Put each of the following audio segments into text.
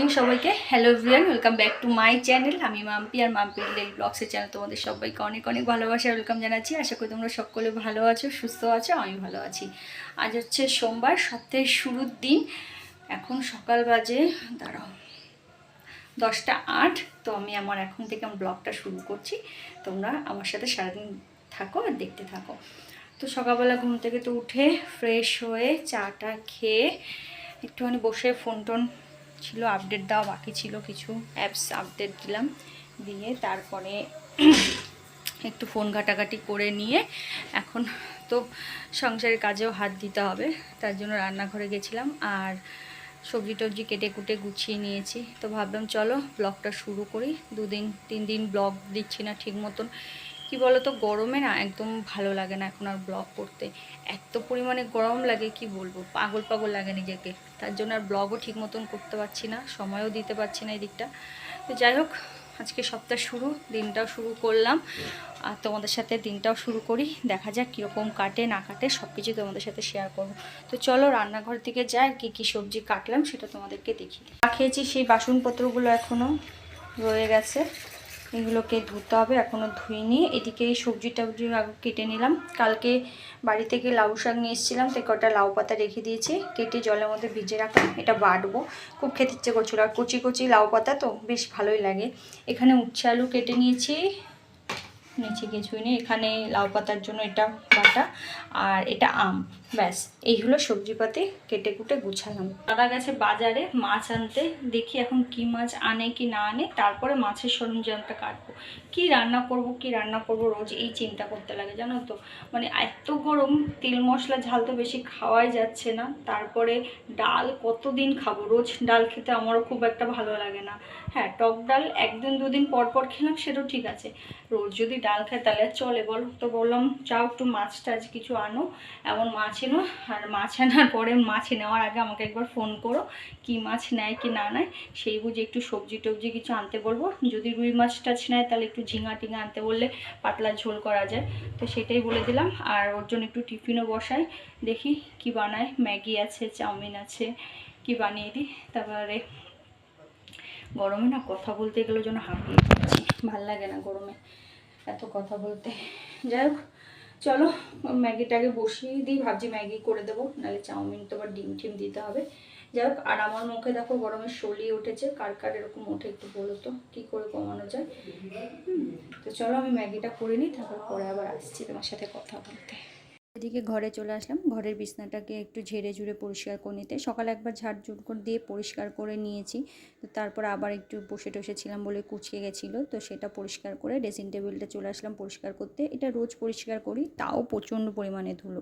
Morning সবাইকে। Hello everyone, welcome back to my channel. আমি মাম্পি আর Mampi daily ব্লগসের channel তোমাদের সবাইকে অনেক অনেক ভালোবাসা ওয়েলকাম জানাচ্ছি। আশা করি তোমরা সকলে ভালো আছো, সুস্থ আছো, আমি ভালো আছি। আজ হচ্ছে সোমবার, সপ্তাহের শুরুর দিন। এখন সকাল বাজে দাঁড়াও 10টা 8। তো আমি এখন থেকে ব্লগটা শুরু করছি। তোমরা আমার সাথে সারাদিন থাকো আর দেখতে থাকো। তো সকালবেলা ঘুম থেকে তো উঠে ফ্রেশ হয়ে চাটা খেয়ে একটুখানি বসে ফোন টোন ছিল আপডেট দেওয়া বাকি ছিল, কিছু অ্যাপস আপডেট দিলাম, দিয়ে তারপরে একটু ফোন ঘাটাঘাটি করে নিয়ে এখন তো সংসারের কাজেও হাত দিতে হবে, তার জন্য রান্নাঘরে গেছিলাম আর সবজি টবজি কেটে কুটে গুছিয়ে নিয়েছি। তো ভাবলাম চলো ব্লগটা শুরু করি। 2-3 দিন ব্লগ দিচ্ছি না ঠিক মতন। কি বলো তো, গরমে না একদম ভালো লাগে না এখন আর ব্লগ করতে। এত পরিমাণে গরম লাগে কি বলবো, পাগল পাগল লাগে নিজেকে। তার জন্য আর ব্লগও ঠিক মতন করতে পারছি না, সময়ও দিতে পারছি না এই দিকটা। তো যাই হোক, আজকে সপ্তাহ শুরু, দিনটাও শুরু করলাম আর তোমাদের সাথে দিনটাও শুরু করি। দেখা যাক কীরকম কাটে না কাটে, সব কিছু তোমাদের সাথে শেয়ার করবো। তো চলো রান্নাঘর থেকে যাই, কী কী সবজি কাটলাম সেটা তোমাদেরকে দেখি। খেয়েছি সেই বাসনপত্রগুলো এখনও রয়ে গেছে, এগুলোকে ধুতে হবে, এখনও ধুইনি। এদিকে এই সবজি টবজি কেটে নিলাম। কালকে বাড়ি থেকে লাউ শাক নিয়ে এসেছিলাম, তো কটা লাউ পাতা রেখে দিয়েছি কেটে জলের মধ্যে ভিজে রাখলাম। এটা বাটবো, খুব খেতে ইচ্ছে করছিল, আর কচি কচি লাউ পাতা তো বেশ ভালোই লাগে। এখানে উচ্ছে আলু কেটে নিয়েছি, নিচে কিছুই নেই। এখানে লাউ পাতার জন্য এটা বাটা আর এটা আম, ব্যাস এই হলো সবজিপাতি কেটে কুটে গুছালাম। দাদা গেছে বাজারে মাছ আনতে, দেখি এখন কি মাছ আনে কি না আনে, তারপরে মাছের সরঞ্জামটা কাটবো। কি রান্না করব রোজ এই চিন্তা করতে লাগে জানো তো। মানে এত গরম, তেল মশলা ঝাল তো বেশি খাওয়াই যাচ্ছে না। তারপরে ডাল কতদিন খাবো, রোজ ডাল খেতে আমারও খুব একটা ভালো লাগে না। হ্যাঁ, টক ডাল 1-2 দিন পর পর খেলাম সেটাও ঠিক আছে, রোজ যদি ডাল খায় তাহলে চলে বলো? তো বললাম যাও একটু মাছ টাছ কিছু আনো, এমন মাছ এনো, আর মাছ আনার পরে মাছ নেওয়ার আগে আমাকে একবার ফোন করো, কি মাছ নেয় কি না নেয় সেই বুঝে একটু সবজি টবজি কিছু আনতে বলবো। যদি রুই মাছ টাছ নেয় তাহলে একটু ঝিঙা টিঙা আনতে বললে পাতলা ঝোল করা যায়। তো সেটাই বলে দিলাম। আর ওর জন্য একটু টিফিনও বসাই, দেখি কি বানায়। ম্যাগি আছে, চাউমিন আছে, কি বানিয়ে দিই। তারপরে গরমে না কথা বলতে গেলে যেন হাঁপিয়ে যাচ্ছি, ভাল লাগে না গরমে এত কথা বলতে। যাই হোক চলো ম্যাগিটাকে বসিয়ে দিই, ভাবছি ম্যাগি করে দেবো, নাহলে চাউমিন তো আবার ডিম টিম দিতে হবে। যাই হোক, আর আমার মুখে দেখো গরমে শলিয়ে উঠেছে, কার কার এরকম ওঠে একটু বলো তো, কী করে কমানো যায়। তো চলো আমি ম্যাগিটা করে নিই, তারপর পরে আবার আসছি তোমার সাথে কথা বলতে। এদিকে ঘরে চলে আসলাম, ঘরের বিছনাটাকে একটু ঝেড়ে ঝুড়ে পরিষ্কার করে নিতে। সকালে একবার ঝাড় ঝুড় করে দিয়ে পরিষ্কার করে নিয়েছি, তো তারপর আবার একটু বসে টসেছিলাম বলে কুচিয়ে গেছিলো, তো সেটা পরিষ্কার করে ড্রেসিং টেবিলটা চলে আসলাম পরিষ্কার করতে। এটা রোজ পরিষ্কার করি, তাও প্রচণ্ড পরিমাণে ধুলো,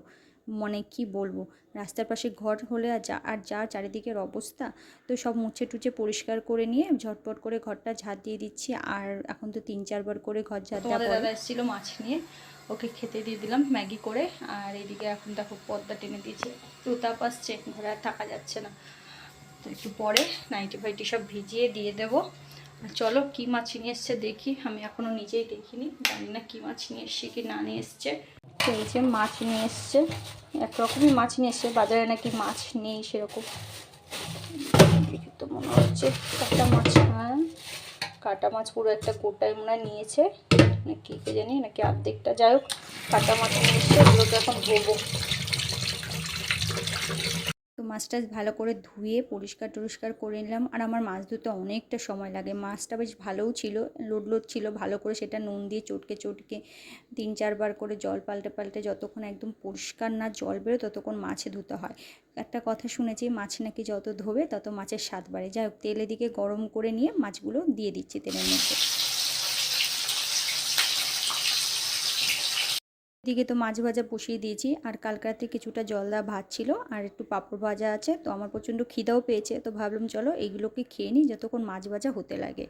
মানে কি বলবো। রাস্তার পাশে ঘর হলে আর যা চারিদিকের অবস্থা, তো সব মুছে টুছে পরিষ্কার করে নিয়ে ঝটপট করে ঘরটা ঝাড় দিয়ে দিচ্ছি। আর এখন তো 3-4 বার করে ঘর ঝাড় দেওয়া। দাদা এসেছিলো মাছ নিয়ে, ওকে খেতে দিয়ে দিলাম ম্যাগি করে। আর এদিকে এখন দেখো পর্দা টেনে দিয়েছি, উতাপ আসছে, ঘরে আর থাকা যাচ্ছে না। তো একটু পরে নাইটি ফাইটি সব ভিজিয়ে দিয়ে দেবো। আর চলো কি মাছ নিয়ে এসছে দেখি, আমি এখনও নিজেই দেখিনি, জানি না কি মাছ নিয়ে এসছে কি না নিয়ে এসছে। তো এই যে মাছ নিয়ে এসছে, একরকমই মাছ নিয়ে এসছে, বাজারে নাকি মাছ নেই সেরকম। দেখি তো মনে হচ্ছে কাটা মাছ, হ্যাঁ কাটা মাছ পুরো একটা গোটাই মনে হয় নিয়েছে, নাকি কে জানি, নাকি অর্ধেকটা। যাই হোক কাটা মাছ নিয়ে এসছে, এগুলোকে এখন ধোবো। তো মাছটা ভালো করে ধুয়ে পরিষ্কার টরিষ্কার করে নিলাম। আর আমার মাছ ধুতে অনেকটা সময় লাগে, মাছটা বেশ ভালোও ছিল, লোড ছিল, ভালো করে সেটা নুন দিয়ে চটকে চটকে 3-4 বার করে জল পাল্টে পাল্টে যতক্ষণ একদম পরিষ্কার না জল বেরোয় ততক্ষণ মাছে ধুতে হয়। একটা কথা শুনেছি, মাছ নাকি যত ধোবে তত মাছের স্বাদ বাড়ে। যাই হোক তেল এদিকে গরম করে নিয়ে মাছগুলো দিয়ে দিচ্ছি তেলের মধ্যে। দিকে তো মাছ ভাজা বসিয়ে দিয়েছি, আর কালকে রাতে কিছুটা জল দেওয়া ভাত ছিল আর একটু পাঁপড় ভাজা আছে। তো আমার প্রচণ্ড খিদাও পেয়েছে, তো ভাবলাম চলো এইগুলোকে খেয়ে নিই যতক্ষণ মাছ ভাজা হতে লাগে।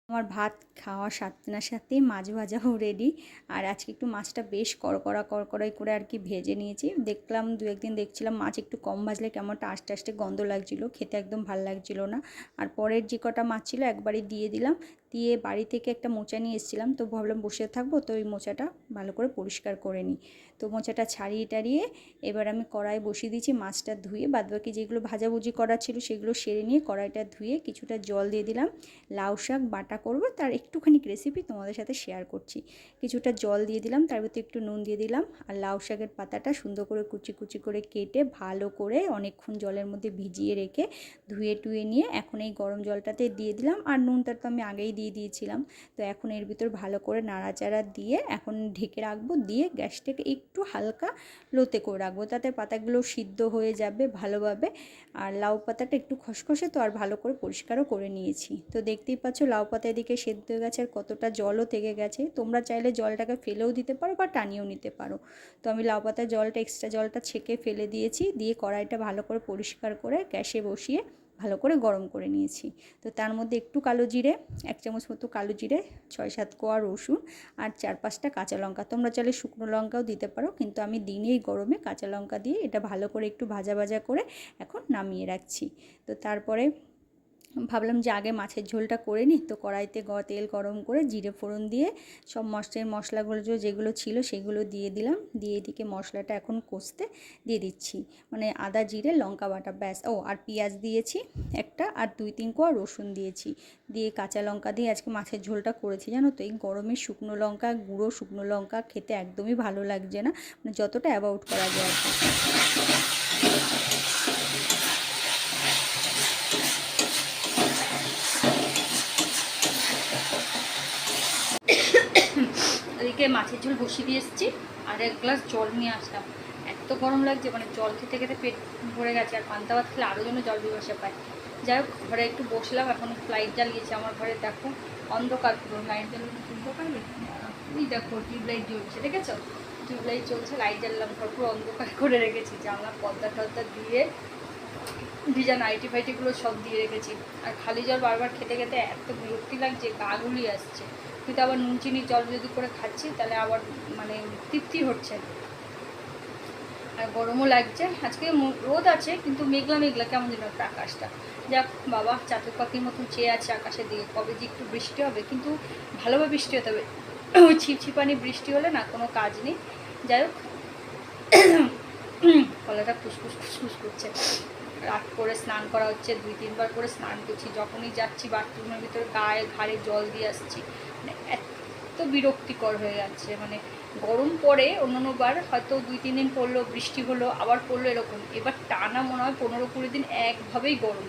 আমার ভাত খাওয়ার সাথে না সাথেই মাছ ভাজাও রেডি। আর আজকে একটু মাছটা বেশ কড়কড়াই করে আর কি ভেজে নিয়েছি। দেখলাম 2-1 দিন দেখছিলাম মাছ একটু কম ভাজলে কেমন একটা আস্তে আস্তে গন্ধ লাগছিলো, খেতে একদম ভালো লাগছিলো না। আর পরের যে কটা মাছ ছিল একবারই দিয়ে দিলাম, দিয়ে বাড়ি থেকে একটা মোচা নিয়ে এসেছিলাম, তো ভাবলাম বসে থাকবো, তো ওই মোচাটা ভালো করে পরিষ্কার করে নিই। তো মোচাটা ছাড়িয়ে টাড়িয়ে এবার আমি কড়াই বসিয়ে দিয়েছি, মাছটা ধুয়ে বাদবাকি যেগুলো ভাজাভুজি করা ছিল সেগুলো সেরে নিয়ে কড়াইটা ধুয়ে কিছুটা জল দিয়ে দিলাম। লাউ শাক বাটা করবো, তার একটুখানি রেসিপি তোমাদের সাথে শেয়ার করছি। কিছুটা জল দিয়ে দিলাম, তার ভিতরে একটু নুন দিয়ে দিলাম, আর লাউ শাকের পাতাটা সুন্দর করে কুচি কুচি করে কেটে ভালো করে অনেকক্ষণ জলের মধ্যে ভিজিয়ে রেখে ধুয়ে টুয়ে নিয়ে এখন এই গরম জলটাতে দিয়ে দিলাম। আর নুনটা তো আমি আগেই দিয়ে দিয়েছিলাম। তো এখন এর ভিতর ভালো করে নাড়াচাড়া দিয়ে এখন ঢেকে রাখবো, দিয়ে গ্যাসটাকে একটু হালকা লোতে করে রাখবো, তাতে পাতাগুলো সিদ্ধ হয়ে যাবে ভালোভাবে। আর লাউ পাতাটা একটু খসখসে, তো আর ভালো করে পরিষ্কারও করে নিয়েছি। তো দেখতেই পাচ্ছ লাউ পাতা এদিকে সেদ্ধ হয়ে গেছে আর কতটা জলও থেকে গেছে। তোমরা চাইলে জলটাকে ফেলেও দিতে পারো বা টানিয়েও নিতে পারো। তো আমি লাউ পাতার জলটা এক্সট্রা জলটা ছেঁকে ফেলে দিয়েছি, দিয়ে কড়াইটা ভালো করে পরিষ্কার করে গ্যাসে বসিয়ে ভালো করে গরম করে নিয়েছি। তো তার মধ্যে একটু কালো জিরে, 1 চামচ মতো কালো জিরে, 6-7 কোয়া রসুন আর 4-5টা কাঁচা লঙ্কা। তোমরা চাইলে শুকনো লঙ্কাও দিতে পারো, কিন্তু আমি দিনেই গরমে কাঁচা লঙ্কা দিয়ে এটা ভালো করে একটু ভাজা ভাজা করে এখন নামিয়ে রাখছি। তো তারপরে ভাবলাম যে আগে মাছের ঝোলটা করে নিই। তো কড়াইতে তেল গরম করে জিরে ফোড়ন দিয়ে সব মশলাগুলো যেগুলো ছিল সেগুলো দিয়ে দিলাম, দিয়ে এদিকে মশলাটা এখন কষতে দিয়ে দিচ্ছি, মানে আদা জিরে লঙ্কা বাটা, ব্যাস। আর পেঁয়াজ দিয়েছি একটা, আর 2-3 কোয়া রসুন দিয়েছি, দিয়ে কাঁচা লঙ্কা দিয়ে আজকে মাছের ঝোলটা করেছি। জানো তো এই গরমে শুকনো লঙ্কা, গুঁড়ো শুকনো লঙ্কা খেতে একদমই ভালো লাগছে না, মানে যতটা অ্যাভয়েড করা যায়। ওদিকে মাছের ঝোল বসিয়ে দিয়ে এসেছি, আর 1 গ্লাস জল নিয়ে আসলাম। এত গরম লাগছে, মানে জল খেতে খেতে পেট ভরে গেছে, আর পান্তা ভাত খেলে আরও যেন জল বিবসা পায়। যাই হোক, ঘরে একটু বসলাম, এখন লাইট জ্বালিয়েছে আমার ঘরে। দেখো অন্ধকার, পুরো লাইট জ্বালিয়ে শুনতে পারবে, ওই দেখো টিউবলাইট জ্বলছে, দেখেছো? টিউবলাইট চলছে, লাইট জ্বাললাম, ঘর পুরো অন্ধকার করে রেখেছি, জানলা পর্দা টর্দা দিয়ে ভিজা নাইটি ফাইটিগুলো সব দিয়ে রেখেছি। আর খালি জল বারবার খেতে খেতে এত বিরক্তি লাগছে, গা গুলিয়ে আসছে। কিন্তু আবার নুন চিনির জল যদি করে খাচ্ছি তাহলে আবার মানে তৃপ্তি হচ্ছে। আর গরমও লাগছে, আজকে রোদ আছে কিন্তু মেঘলা মেঘলা কেমন যেন একটা আকাশটা। যাক বাবা, চাতক পাখির মতন চেয়ে আছে আকাশে দিকে, কবে যে একটু বৃষ্টি হবে, কিন্তু ভালোভাবে বৃষ্টি হতে হবে। ওই ছিপছিপানি বৃষ্টি হলে না কোনো কাজ নেই। যাই হোক, গলাটা ফুসফুস ফুসফুস করছে। রাত করে স্নান করা হচ্ছে, 2-3 বার করে স্নান করছি, যখনই যাচ্ছি বাথরুমের ভিতরে গায়ে ঘাড়ে জল দিয়ে আসছি, মানে এত বিরক্তিকর হয়ে যাচ্ছে। মানে গরম পড়ে অন্যান্যবার হয়তো 2-3 দিন পড়লো, বৃষ্টি হলো, আবার পড়লো, এরকম। এবার টানা মনে হয় 15-20 দিন একভাবেই গরম,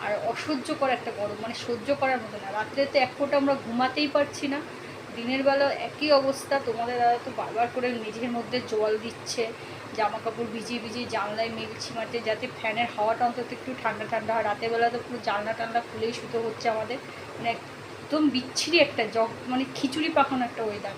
আর অসহ্যকর একটা গরম, মানে সহ্য করার মতো না। রাত্রে তো এক ফোঁটা আমরা ঘুমাতেই পারছি না, দিনের বেলা একই অবস্থা। তোমাদের দাদা তো বারবার করে নিজের মধ্যে জল দিচ্ছে, জামা কাপড় ভিজিয়ে ভিজিয়ে জানলায় মেলছি মাঠে, যাতে ফ্যানের হাওয়াটা অন্তত একটু ঠান্ডা ঠান্ডা হয়। রাতের বেলা তো পুরো জানলা টান্ডা খুলেই শুতে হচ্ছে আমাদের, মানে একদম বিচ্ছিরি একটা মানে খিচুড়ি পাখানো একটা ওয়েদার।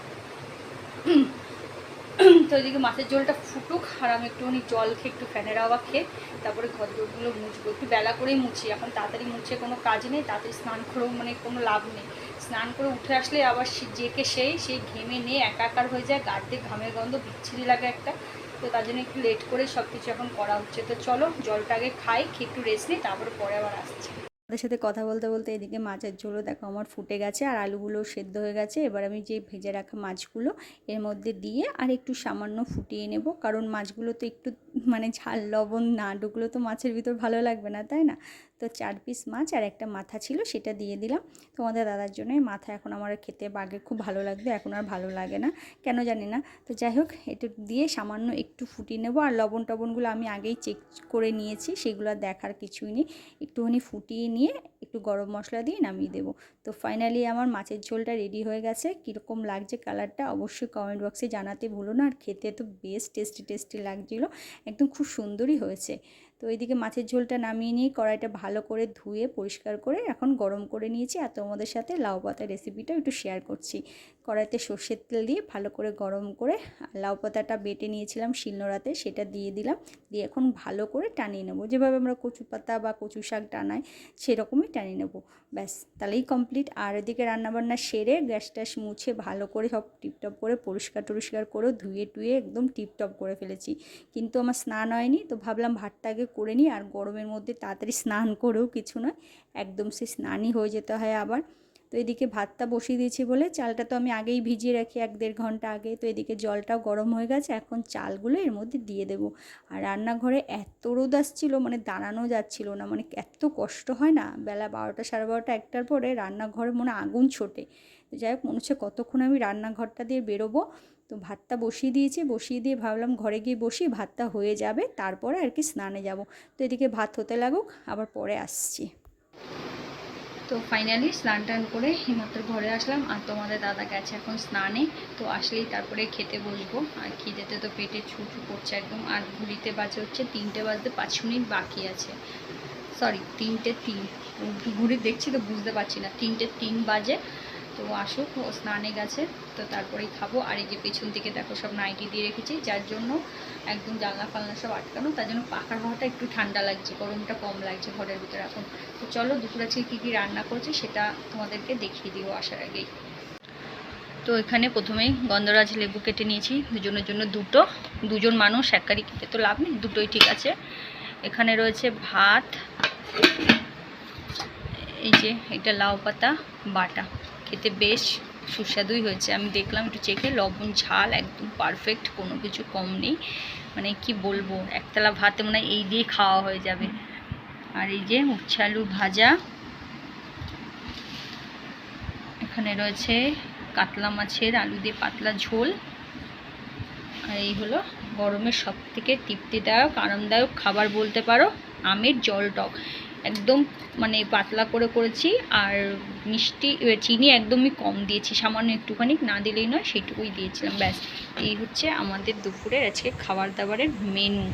তো ওইদিকে মাছের ঝোলটা ফুটুক, আর আমি একটুখানি জল খেয়ে একটু ফ্যানের হাওয়া খেয়ে তারপরে ঘর দৌড়গুলো মুছবো। একটু বেলা করেই মুছি, এখন তাড়াতাড়ি মুছে কোনো কাজ নেই, তাড়াতাড়ি স্নান করেও মানে কোনো লাভ নেই। স্নান করে উঠে আসলে আবার যেকে সেই ঘেমে নিয়ে একাকার হয়ে যায়, গা দিয়ে ঘামের গন্ধ বিচ্ছিরি লাগে একটা। তো তার জন্য একটু লেট করে সব কিছু এখন করা হচ্ছে। তো চলো জলটা আগে খাই, খেয়ে একটু রেস্ট নিই, তারপরে পরে আবার আসছি। ওদের সাথে কথা বলতে বলতে এদিকে মাছের ঝোলও দেখো আমার ফুটে গেছে, আর আলুগুলো সেদ্ধ হয়ে গেছে। এবার আমি যে ভেজে রাখা মাছগুলো এর মধ্যে দিয়ে আর একটু সামান্য ফুটিয়ে নেব, কারণ মাছগুলো তো একটু মানে ঝাল লবণ না ঢুকলেও তো মাছের ভিতর ভালো লাগবে না, তাই না? তো 4 পিস মাছ আর একটা মাথা ছিল, সেটা দিয়ে দিলাম তোমাদের দাদার জন্য। মাথা এখন আমার খেতে আগে খুব ভালো লাগতো, এখন আর ভালো লাগে না, কেন জানি না। তো যাই হোক, এটা দিয়ে সামান্য একটু ফুটিয়ে নেব। আর লবণ টবণগুলো আমি আগেই চেক করে নিয়েছি, সেগুলো দেখার কিছুই নেই। একটুখানি ফুটিয়ে নিয়ে একটু গরম মশলা দিয়ে নামিয়ে দেবো। তো ফাইনালি আমার মাছের ঝোলটা রেডি হয়ে গেছে। কীরকম লাগছে কালারটা অবশ্যই কমেন্ট বক্সে জানাতে ভুলো না। আর খেতে তো বেশ টেস্টি লাগছিলো, একদম খুব সুন্দরই হয়েছে। তো এইদিকে মাছের ঝোলটা নামিয়ে নিয়ে কড়াইটা ভালো করে ধুয়ে পরিষ্কার করে এখন গরম করে নিয়েছি। আর তোমাদের সাথে লাউ পাতার রেসিপিটাও একটু শেয়ার করছি। কড়াইতে সর্ষের তেল দিয়ে ভালো করে গরম করে লাউ পাতাটা বেটে নিয়েছিলাম শিলনোড়াতে, সেটা দিয়ে দিলাম, দিয়ে এখন ভালো করে টানিয়ে নেবো, যেভাবে আমরা কচু পাতা বা কচু শাক টানাই সেরকমই টানিয়ে নেবো, ব্যাস তাহলেই কমপ্লিট। আর এদিকে রান্নাবান্না সেরে গ্যাস ট্যাস মুছে ভালো করে সব টিপটপ করে পরিষ্কার করে ধুয়ে টুয়ে একদম টিপটপ করে ফেলেছি। কিন্তু আমার স্নান হয়নি, তো ভাবলাম ভাতটা আগে করে নিই। আর গরমের মধ্যে তাড়াতাড়ি স্নান করেও কিছু নয়, একদম সে স্নানই হয়ে যেতে হয় আবার। তো এদিকে ভাতটা বসিয়ে দিয়েছি বলে, চালটা তো আমি আগেই ভিজিয়ে রাখি 1-1.5 ঘন্টা আগে, তো এদিকে জলটাও গরম হয়ে গেছে, এখন চালগুলো এর মধ্যে দিয়ে দেবো। আর রান্নাঘরে এত রোদ আসছিলো, মানে দাঁড়ানো যাচ্ছিল না, মানে এত কষ্ট হয় না বেলা 12টা 12:30 1টার পরে রান্নাঘরে মনে আগুন ছোটে। তো যাই হোক, মনে হচ্ছে কতক্ষণ আমি রান্নাঘরটা দিয়ে বেরোবো। তো ভাতটা বসিয়ে দিয়েছি, বসিয়ে দিয়ে ভাবলাম ঘরে গিয়ে বসি, ভাতটা হয়ে যাবে তারপরে আর কি স্নানে যাব। তো এদিকে ভাত হতে লাগুক, আবার পরে আসছি। তো ফাইনালি স্নান টান করে এইমাত্র ঘরে আসলাম, আর তোমাদের দাদা গেছে এখন স্নানে। তো আসলেই তারপরে খেতে বসবো, আর খিদেতে তো পেটে ছুটু করছে একদম। আর ঘুরিতে বাজে হচ্ছে 3টে বাজতে 5 মিনিট বাকি আছে, সরি 3টে 3, ঘুরি দেখছি তো বুঝতে পারছি না, 3টে 3 বাজে। তো আসুক, ও স্নানে গেছে, তো তারপরেই খাবো। আর এই যে পেছন থেকে দেখো সব নাইটি দিয়ে রেখেছি, যার জন্য একদম জানলা ফালনা সব আটকানো, তার জন্য পাখার হাওয়াটা একটু ঠান্ডা লাগছে, গরমটা কম লাগছে ঘরের ভিতরে এখন। তো চলো দুপুরে আজকে কী কী রান্না করছি সেটা তোমাদেরকে দেখিয়ে দিব আসার আগেই। তো এখানে প্রথমেই গন্ধরাজ লেবু কেটে নিয়েছি দুজনের জন্য, দুজন মানুষ একবারই কেটে তো লাভ নেই, দুটোই ঠিক আছে। এখানে রয়েছে ভাত, এই যে এটা লাউ পাতা বাটা, খেতে বেশ সুস্বাদুই হয়েছে। আমি দেখলাম একটু চেখে, লবণ ঝাল একদম পারফেক্ট, কোনো কিছু কম নেই, মানে কি বলবো, একতলা ভাতে মনে হয় এই দিয়ে খাওয়া হয়ে যাবে। আর এই যে উচ্ছে আলু ভাজা, এখানে রয়েছে কাতলা মাছের আলু দিয়ে পাতলা ঝোল, আর এই হলো গরমের সবথেকে তৃপ্তিদায়ক আরামদায়ক খাবার বলতে পারো, আমের জল টক, একদম মানে পাতলা করে করেছি। আর মিষ্টি চিনি একদমই কম দিয়েছি, সামান্য একটুখানি, না দিলেই নয় সেইটুকুই দিয়েছিলাম, ব্যাস। এই হচ্ছে আমাদের দুপুরের আজকে খাবার দাবারের মেনু।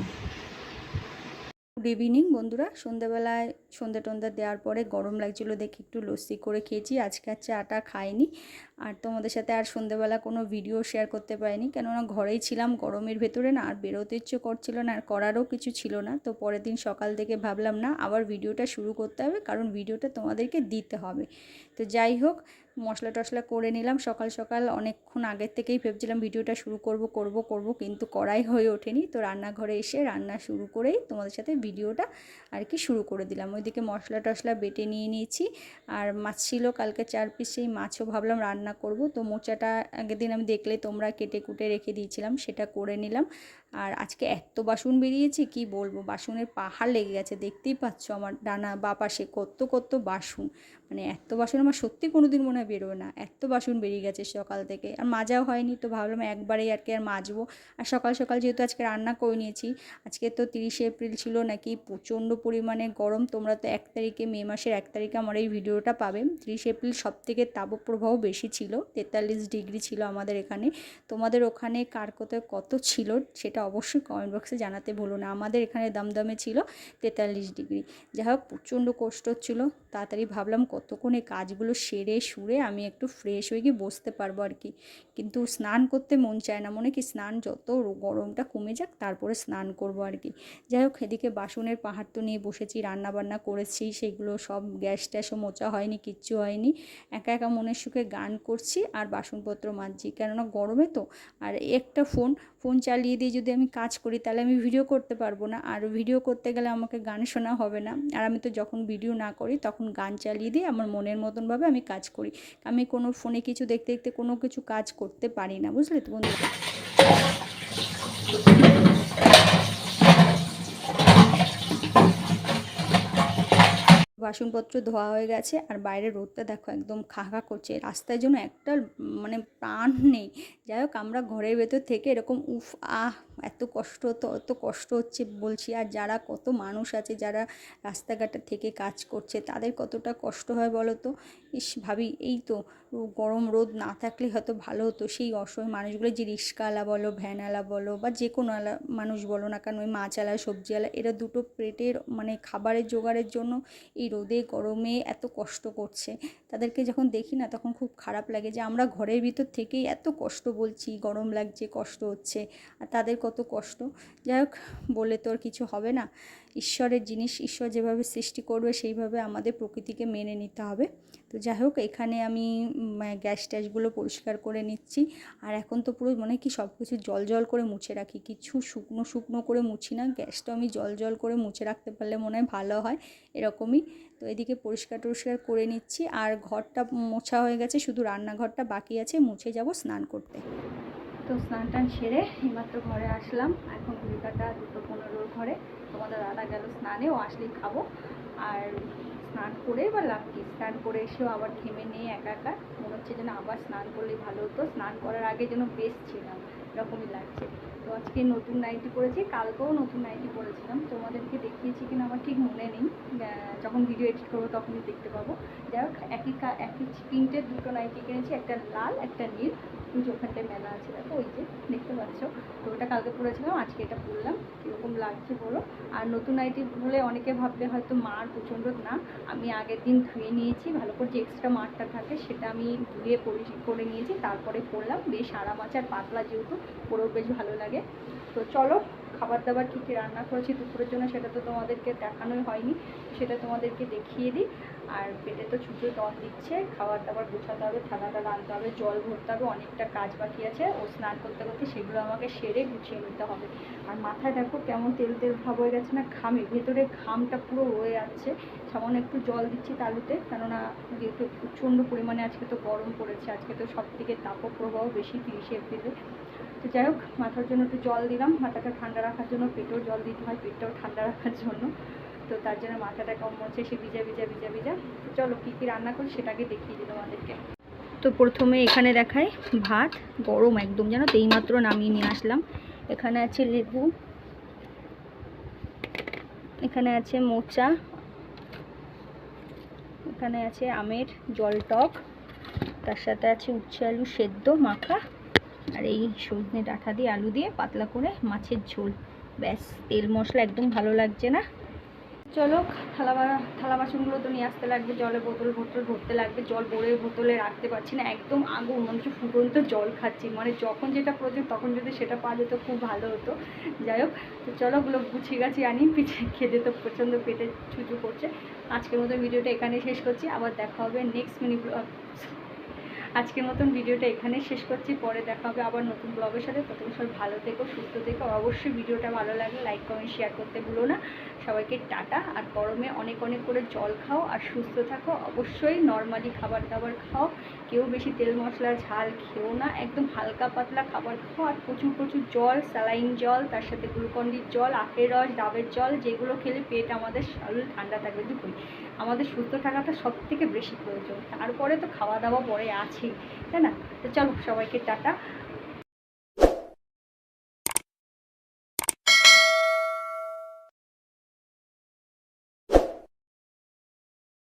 গুড ইভিনিং বন্ধুরা, সন্ধ্যাবেলায় সন্ধ্যা টন্ধা দেওয়ার পরে গরম লাগছিলো দেখে একটু লস্যি করে খেয়েছি, আজকে আর চাটা খাইনি। আর তোমাদের সাথে আর সন্ধ্যাবেলা কোনো ভিডিও শেয়ার করতে পারিনি, কেননা ঘরেই ছিলাম গরমের ভেতরে না, আর বেরোতে ইচ্ছে করছিল না, আর করারও কিছু ছিল না। তো পরের দিন সকাল থেকে ভাবলাম না, আবার ভিডিওটা শুরু করতে হবে, কারণ ভিডিওটা তোমাদেরকে দিতে হবে। তো যাই হোক, মশলা টশলা করে নিলাম সকাল সকাল, অনেকক্ষণ আগের থেকেই ভেবেছিলাম ভিডিওটা শুরু করব, কিন্তু করাই হয়ে ওঠেনি। তো রান্নাঘরে এসে রান্না শুরু করেই তোমাদের সাথে ভিডিওটা আর কি শুরু করে দিলাম। ওইদিকে মশলা টশলা বেটে নিয়ে নিয়েছি, আর মাছ ছিল কালকে 4 পিস, সেই মাছও ভাবলাম রান্না করব। তো মোচাটা আগের দিন আমি দেখলে তোমরা কেটে কুটে রেখে দিয়েছিলাম, সেটা করে নিলাম। আর আজকে এত বাসন বেরিয়েছে কি বলবো, বাসনের পাহাড় লেগে গেছে, দেখতেই পাচ্ছ আমার ডানা বা পাশে কত কত বাসন, মানে এত বাসন আমার সত্যি কোনো দিন মনে হয় বেরোয় না, এত বাসন বেরিয়ে গেছে সকাল থেকে। আর মাজাও হয়নি, তো ভাবলাম একবারেই আর কি আর মাজবো। আর সকাল সকাল যেহেতু আজকে রান্না করে নিয়েছি, আজকে তো 30শে এপ্রিল ছিল নাকি, প্রচণ্ড পরিমাণে গরম। তোমরা তো 1 তারিখে, মে মাসের 1 তারিখে আমার এই ভিডিওটা পাবে। 30শে এপ্রিল সব থেকে তাপপ্রবাহ বেশি ছিল, 43 ডিগ্রি ছিল আমাদের এখানে। তোমাদের ওখানে কার কোথায় কত ছিল সেটা অবশ্যই কমেন্ট বক্সে জানাতে ভুলো না। আমাদের এখানে দমদমে ছিল 43 ডিগ্রি। যাই হোক, প্রচণ্ড কষ্ট হচ্ছিলো, তাড়াতাড়ি ভাবলাম কতক্ষণে কাজগুলো সেরে সুরে আমি একটু ফ্রেশ হয়ে গিয়ে বসতে পারবো আর কি। কিন্তু স্নান করতে মন চায় না, মনে কি স্নান যত গরমটা কমে যাক তারপরে স্নান করবো আর কি। যাই হোক, এদিকে বাসনের পাহাড় তো নিয়ে বসেছি, রান্না বান্না করেছি, সেগুলো সব গ্যাস ট্যাসও মোচা হয়নি, কিচ্ছু হয়নি। একা একা মনের সুখে গান করছি আর বাসনপত্র মাজছি, কেননা গরমে তো। আর একটা ফোন চালিয়ে দিয়ে যদি আমি কাজ করি তাহলে আমি ভিডিও করতে পারবো না, আর ভিডিও করতে গেলে আমাকে গান শোনা হবে না। আর আমি তো যখন ভিডিও না করি তখন গান চালিয়ে দিয়ে আমার মনের মতনভাবে আমি কাজ করি। আমি কোনো ফোনে কিছু দেখতে দেখতে কোনো কিছু কাজ করতে পারি না, বুঝলে তো বন্ধু। বাসনপত্র ধোয়া হয়ে গেছে, আর বাইরে রোদটা দেখো একদম খা করছে, রাস্তায় জন্য একটা মানে প্রাণ নেই। যাই হোক, আমরা ঘরের ভেতর থেকে এরকম এত কষ্ট হতো, অত কষ্ট হচ্ছে বলছি। আর যারা কত মানুষ আছে যারা রাস্তাঘাটে থেকে কাজ করছে, তাদের কতটা কষ্ট হয় বলো তো। ভাবি এই তো গরম রোদ না থাকলে হয়তো ভালো হতো, সেই অসহায় মানুষগুলো, যে রিক্সাওয়ালা বলো, ভ্যানওয়ালা বলো, বা যে কোনো মানুষ বলো না কেন, ওই মাছওয়ালা সবজিওয়ালা, এরা দুটো পেটের মানে খাবারের জোগাড়ের জন্য এই রোদে গরমে এত কষ্ট করছে। তাদেরকে যখন দেখি না তখন খুব খারাপ লাগে, যে আমরা ঘরের ভিতর থেকেই এত কষ্ট বলছি, গরম লাগছে, কষ্ট হচ্ছে, আর তাদের কত কষ্ট। যাই হোক, বলে তো আর কিছু হবে না, ঈশ্বরের জিনিস, ঈশ্বর যেভাবে সৃষ্টি করবে সেইভাবে আমাদের প্রকৃতিকে মেনে নিতে হবে। তো যাই হোক, এখানে আমি গ্যাস ট্যাসগুলো পরিষ্কার করে নিচ্ছি। আর এখন তো পুরো মনে হয় কি সব কিছু জল জল করে মুছে রাখি, কিছু শুকনো শুকনো করে মুছি না, গ্যাসটা আমি জল জল করে মুছে রাখতে পারলে মনে হয় ভালো হয়, এরকমই। তো এদিকে পরিষ্কার টরিষ্কার করে নিচ্ছি, আর ঘরটা মোছা হয়ে গেছে, শুধু রান্নাঘরটা বাকি আছে, মুছে যাব স্নান করতে। তো স্নান টান সেরে এইমাত্র ঘরে আসলাম, এখন ঘড়িকাটা 2:15 ঘরে। তোমাদের দাদা গেল স্নানে, ও আসলেই খাবো। আর স্নান করে বা লাভ কি, স্নান করে এসেও আবার ঘেমে নিয়ে একা একা মনে হচ্ছে যেন আবার স্নান করলেই ভালো হতো, স্নান করার আগে যেন বেস্ট ছিলাম এরকমই লাগছে। তো আজকে নতুন নাইটি পরেছি, কালকেও নতুন নাইটি পরেছিলাম, তোমাদেরকে দেখিয়েছি কিনা আমার ঠিক মনে নেই, যখন ভিডিও এডিট করবো তখনই দেখতে পাবো। যাই হোক, একই প্রিন্টের দুটো নাইটি কিনেছি, একটা লাল একটা নীল, ওখানটায় মেলা আছে দেখো, ওই যে দেখতে পাচ্ছ। তো ওটা কালকে পরেছিলাম, আজকে এটা পরলাম, কীরকম লাগছে বলো। আর নতুন নাইটি বলে অনেকে ভাববে হয়তো মার প্রচণ্ড, না, আমি আগের দিন ধুয়ে নিয়েছি ভালো করে, যে এক্সট্রা মারটা থাকে সেটা আমি ধুয়ে করে নিয়েছি, তারপরে পরলাম, বেশ আরাম আছে, আর পাতলা যেহেতু পরেও বেশ ভালো লাগে। তো চলো, খাবার দাবার কী কী রান্না করেছি দুপুরের জন্য সেটা তো তোমাদেরকে দেখানোই হয়নি, সেটা তোমাদেরকে দেখিয়ে দিই। আর পেটে তো ছুটে টন দিচ্ছে, খাবার দাবার গোছাতে হবে, থালাটা আনতে হবে, জল ভরতে হবে, অনেকটা কাজ বাকি আছে, ও স্নান করতে করতে সেগুলো আমাকে সেরে গুছিয়ে নিতে হবে। আর মাথায় দেখো কেমন তেল তেল ভাব হয়ে গেছে না, ঘামে ভেতরে ঘামটা পুরো রয়ে যাচ্ছে। সামান্য একটু জল দিচ্ছি তালুতে, কেননা যেহেতু প্রচণ্ড পরিমাণে আজকে তো গরম পড়েছে, আজকে তো সব থেকে তাপপ্রবাহ বেশি 30 এপ্রিলে। তো যাই হোক, মাথার জন্য একটু জল দিলাম, মাথাটা ঠান্ডা রাখার জন্য, পেটেও জল দিতে হয় পেটটাও ঠান্ডা রাখার জন্য। তো তার জন্য মাথাটা কম হচ্ছে, সে ভিজা ভিজা ভিজা ভিজা। তো চলো কী কী রান্না করি সেটাকে দেখিয়ে দিই তোমাদেরকে। তো প্রথমে এখানে দেখাই, ভাত গরম একদম, জানো তো এইমাত্র নামিয়ে নিয়ে আসলাম। এখানে আছে লেবু, এখানে আছে মোচা, এখানে আছে আমের জল টক, তার সাথে আছে উচ্ছে আলু সেদ্ধ মাখা, আর এই সজনে ডাঁটা দিয়ে আলু দিয়ে পাতলা করে মাছের ঝোল। ব্যাস, তেল মশলা একদম ভালো লাগছে না। চলো, থালা বাসনগুলো তো নিয়ে আসতে লাগবে, জলে বোতল ভরতে লাগবে, জল ভরে বোতলে রাখতে পারছি না, একদম আগুন, মনে হচ্ছে ফুটন্ত জল খাচ্ছি, মানে যখন যেটা প্রয়োজন তখন যদি সেটা পাওয়া যেত খুব ভালো হতো। যাই হোক, তো চলো ওগুলো গুছিয়ে গাছি আনি, পিঠে খেতে তো প্রচণ্ড পেটে ছুঁচু করছে। আজকের মতো ভিডিওটা এখানে শেষ করছি, আবার দেখা হবে নেক্সট আজকের মতন ভিডিওটা এখানে শেষ করছি, পরে দেখা হবে আবার নতুন ব্লগের সাথে। ততক্ষণ সবাই ভালো থেকো, সুস্থ থেকো, অবশ্যই ভিডিওটা ভালো লাগলে লাইক কমেন্ট শেয়ার করতে ভুলো না। সবাইকে টাটা, আর গরমে অনেক অনেক করে জল খাও আর সুস্থ থাকো, অবশ্যই নর্মালি খাবার দাবার খাও, কেউ বেশি তেল মশলা ঝাল খেও না, একদম হালকা পাতলা খাবার খাও, আর প্রচুর প্রচুর জল, স্যালাইন জল, তার সাথে গ্লুকন্ডির জল, আখের রস, ডাবের জল, যেগুলো খেলে পেট আমাদের শরীর ঠান্ডা থাকবে। দুটোই আমাদের সুস্থ থাকাটা সব থেকে বেশি প্রয়োজন, তারপরে তো খাওয়া দাওয়া পরে আছেই, তাই না? তো চলো, সবাইকে টাটা,